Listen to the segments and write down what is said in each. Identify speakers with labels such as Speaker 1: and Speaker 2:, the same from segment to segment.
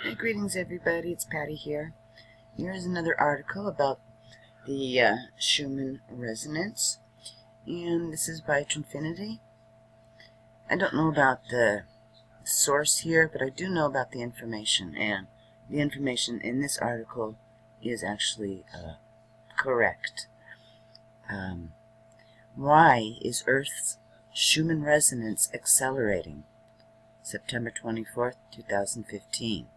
Speaker 1: Hey, greetings everybody, it's Patty here. Here's another article about the Schumann resonance, and this is by Trinfinity. I don't know about the source here, but I do know about the information, and the information in this article is actually correct. Why is Earth's Schumann resonance accelerating? September 24th, 2015.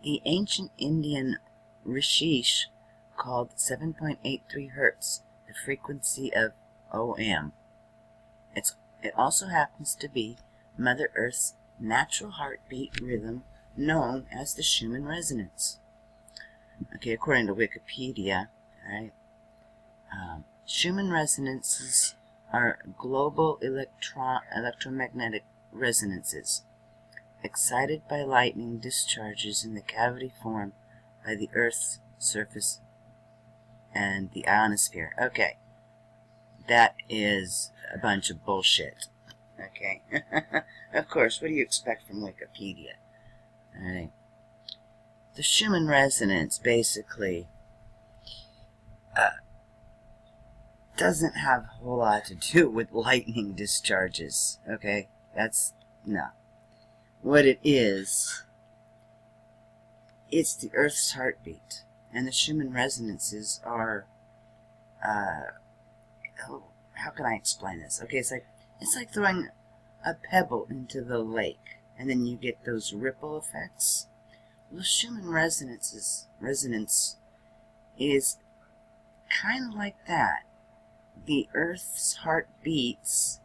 Speaker 1: The ancient Indian rishis called 7.83 Hz the frequency of Om. It also happens to be Mother Earth's natural heartbeat rhythm known as the Schumann resonance. Okay, according to Wikipedia, right, Schumann resonances are global electromagnetic resonances excited by lightning discharges in the cavity formed by the Earth's surface and the ionosphere. Okay, that is a bunch of bullshit. Okay, of course, what do you expect from Wikipedia? Alright. The Schumann resonance basically doesn't have a whole lot to do with lightning discharges. Okay, no. What it is, it's the Earth's heartbeat, and the Schumann resonances are, how can I explain this? Okay, it's like throwing a pebble into the lake, and then you get those ripple effects. Well, the Schumann resonance is kind of like that. The Earth's heart beats,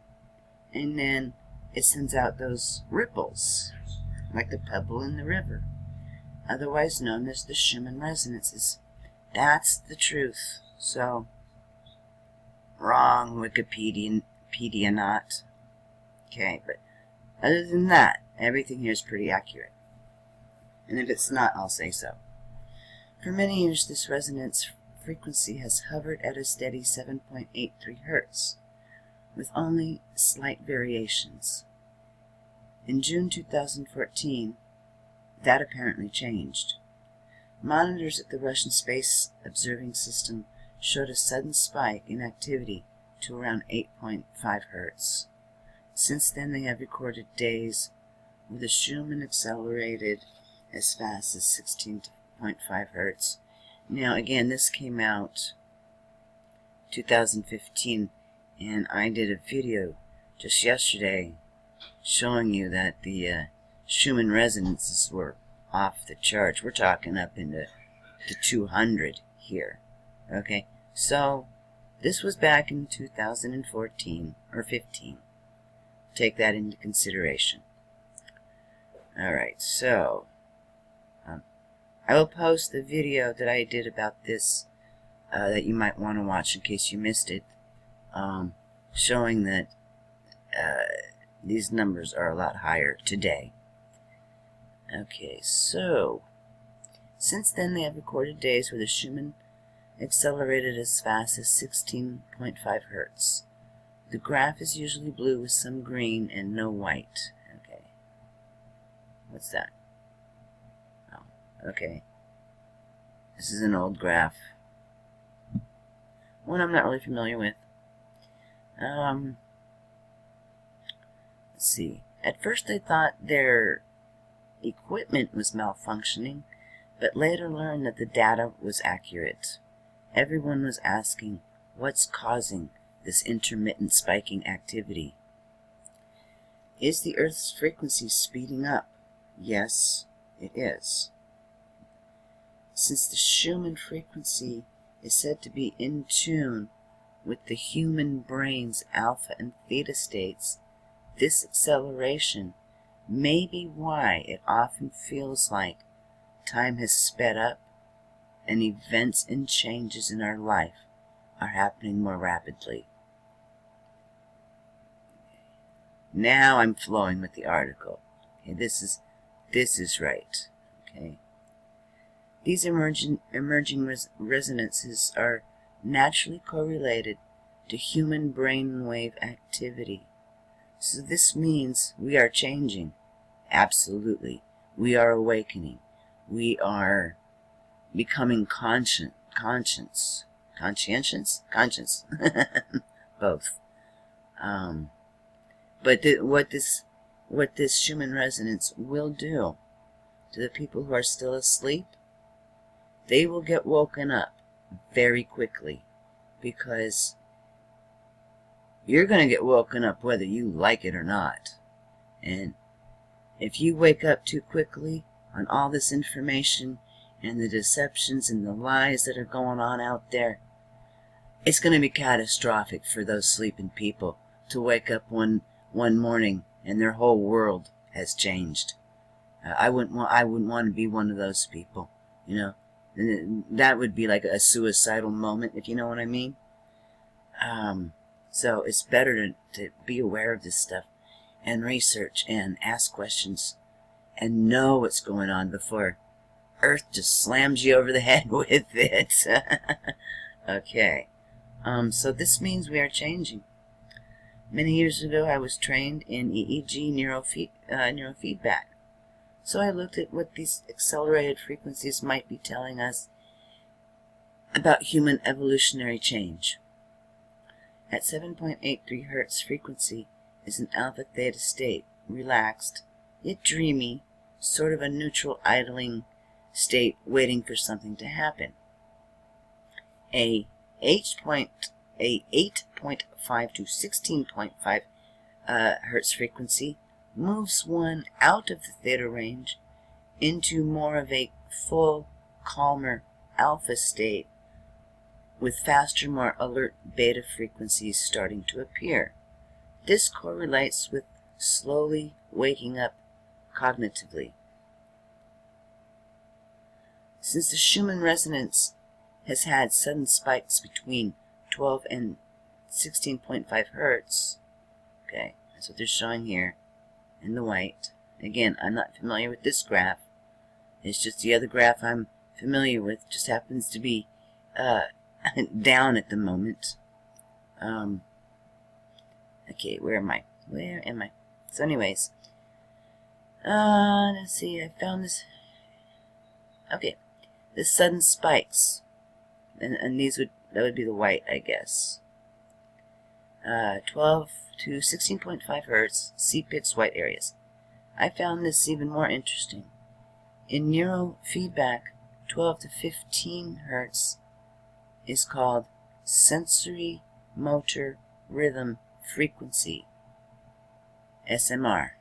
Speaker 1: and then it sends out those ripples, like the pebble in the river, otherwise known as the Schumann resonances. That's the truth. So, wrong, Wikipedia not. Okay, but other than that, everything here is pretty accurate. And if it's not, I'll say so. For many years, this resonance frequency has hovered at a steady 7.83 Hz, with only slight variations. In June 2014, that apparently changed. Monitors at the Russian Space Observing System showed a sudden spike in activity to around 8.5 Hz. Since then, they have recorded days where the Schumann accelerated as fast as 16.5 Hz. Now, again, this came out 2015, and I did a video just yesterday showing you that the Schumann resonances were off the charts. We're talking up into the 200 here. Okay, so this was back in 2014 or 15. Take that into consideration. Alright, so I will post the video that I did about this that you might want to watch in case you missed it, showing that these numbers are a lot higher today. Okay, so since then they have recorded days where the Schumann accelerated as fast as 16.5 Hz. The graph is usually blue with some green and no white. Okay. What's that? Oh, okay. This is an old graph. One I'm not really familiar with. Let's see. At first I thought their equipment was malfunctioning, but later learned that the data was accurate. Everyone was asking, what's causing this intermittent spiking activity? Is the Earth's frequency speeding up? Yes, it is. Since the Schumann frequency is said to be in tune with the human brain's alpha and theta states, this acceleration may be why it often feels like time has sped up and events and changes in our life are happening more rapidly. Now I'm flowing with the article. Okay, this is right. Okay. These emerging resonances are naturally correlated to human brainwave activity. So this means we are changing Absolutely. We are awakening. We are becoming conscientious, both. But what this Schumann resonance will do to the people who are still asleep, they will get woken up very quickly, because you're going to get woken up whether you like it or not. And if you wake up too quickly on all this information and the deceptions and the lies that are going on out there, it's going to be catastrophic for those sleeping people to wake up one morning and their whole world has changed. I wouldn't want to be one of those people, you know. And that would be like a suicidal moment, if you know what I mean. So it's better to be aware of this stuff and research and ask questions and know what's going on before Earth just slams you over the head with it. Okay. So this means we are changing. Many years ago, I was trained in EEG neurofeedback. So I looked at what these accelerated frequencies might be telling us about human evolutionary change. At 7.83 Hertz frequency is an alpha theta state, relaxed, yet dreamy, sort of a neutral idling state waiting for something to happen. A 8.5 to 16.5 Hertz frequency moves one out of the theta range into more of a full, calmer alpha state, with faster, more alert beta frequencies starting to appear. This correlates with slowly waking up cognitively. Since the Schumann resonance has had sudden spikes between 12 and 16.5 Hertz, okay, that's what they're showing here in the white. Again, I'm not familiar with this graph. It's just the other graph I'm familiar with. Just happens to be down at the moment. Okay, where am I? So anyways, let's see, I found this. Okay, the sudden spikes, and that would be the white, I guess. 12 to 16.5 Hertz, C-pits, white areas. I found this even more interesting. In neurofeedback, 12 to 15 Hertz is called sensory motor rhythm frequency, SMR.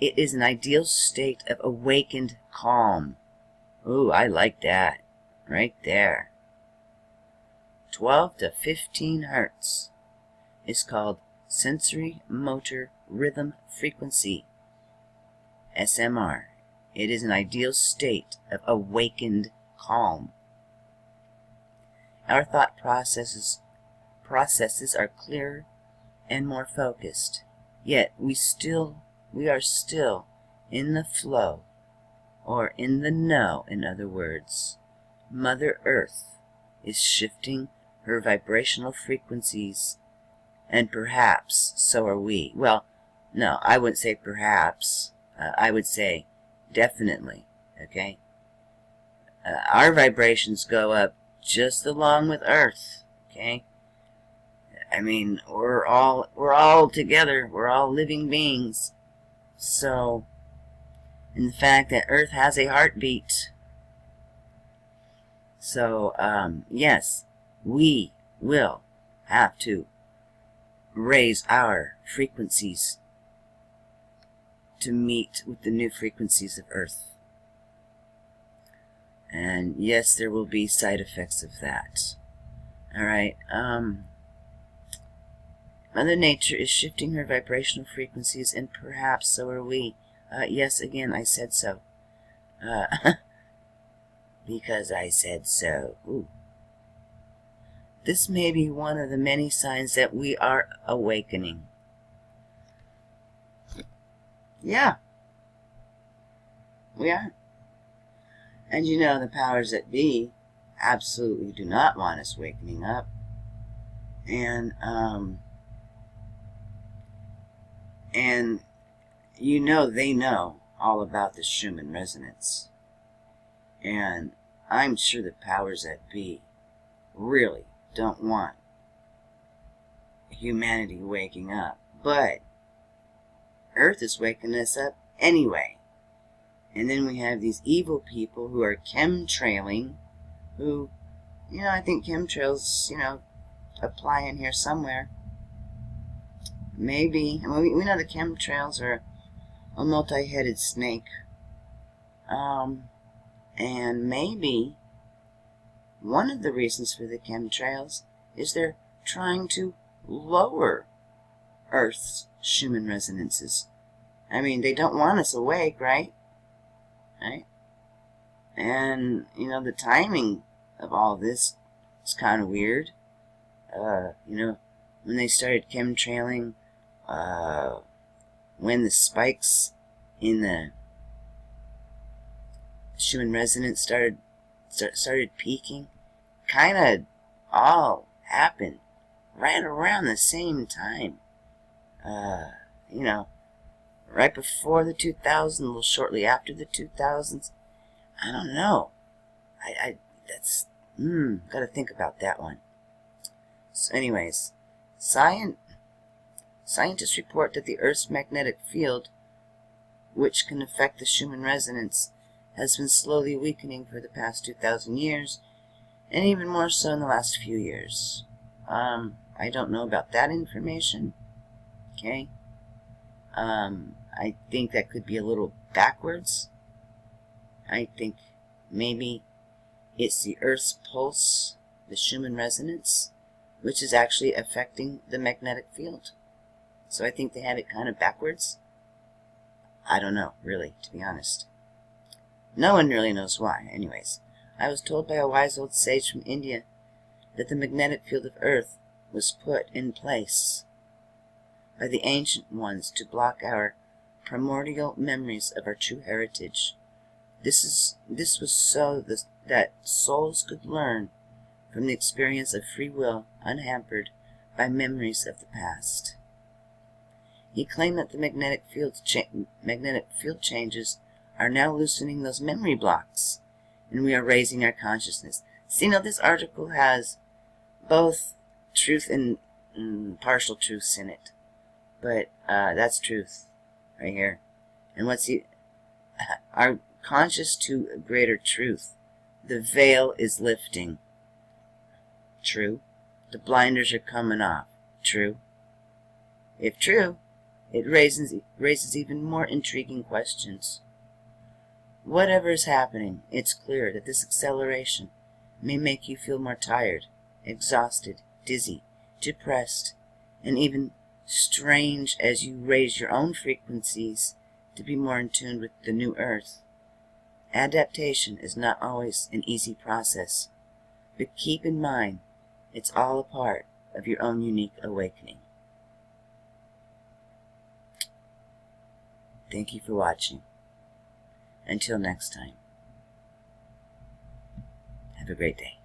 Speaker 1: It is an ideal state of awakened calm. Ooh, I like that. Right there. 12 to 15 Hertz is called sensory motor rhythm frequency, SMR. It is an ideal state of awakened calm. Our thought processes are clearer and more focused, yet we are still in the flow, or in the know, in other words. Mother Earth is shifting her vibrational frequencies, and perhaps so are we. Well, no, I wouldn't say perhaps. I would say definitely, okay? Our vibrations go up just along with Earth, okay? I mean, we're all together. We're all living beings. So, and the fact that Earth has a heartbeat. So, yes, we will have to raise our frequencies to meet with the new frequencies of Earth. And yes, there will be side effects of that. Alright, Mother Nature is shifting her vibrational frequencies, and perhaps so are we. Yes, again, I said so. Because I said so. Ooh. This may be one of the many signs that we are awakening. Yeah. We are. And you know, the powers that be absolutely do not want us wakening up. And you know they know all about the Schumann resonance. And I'm sure the powers that be really don't want humanity waking up. But Earth is waking us up anyway. And then we have these evil people who are chemtrailing, who, I think chemtrails, apply in here somewhere. Maybe. I mean, we know the chemtrails are a multi-headed snake. And maybe one of the reasons for the chemtrails is they're trying to lower Earth's Schumann resonances. I mean, they don't want us awake, right? Right? And, the timing of all this is kind of weird. When they started chemtrailing, when the spikes in the Schumann resonance started peaking, kind of all happened right around the same time. Right before the 2000s, a little shortly after the 2000s. I don't know. That's, gotta think about that one. So anyways, scientists report that the Earth's magnetic field, which can affect the Schumann resonance, has been slowly weakening for the past 2,000 years, and even more so in the last few years. I don't know about that information. Okay. I think that could be a little backwards. I think maybe it's the Earth's pulse, the Schumann resonance, which is actually affecting the magnetic field. So I think they have it kind of backwards. I don't know, really, to be honest. No one really knows why. Anyways, I was told by a wise old sage from India that the magnetic field of Earth was put in place by the ancient ones to block our primordial memories of our true heritage. This was so that souls could learn from the experience of free will unhampered by memories of the past. He claimed that the magnetic field changes are now loosening those memory blocks, and we are raising our consciousness. See, now this article has both truth and partial truths in it, but that's truth right here. And what's he? Our conscious to a greater truth. The veil is lifting. True. The blinders are coming off. True. If true, it raises even more intriguing questions. Whatever is happening, it's clear that this acceleration may make you feel more tired, exhausted, dizzy, depressed, and even strange as you raise your own frequencies to be more in tune with the new Earth. Adaptation is not always an easy process, but keep in mind, it's all a part of your own unique awakening. Thank you for watching. Until next time, have a great day.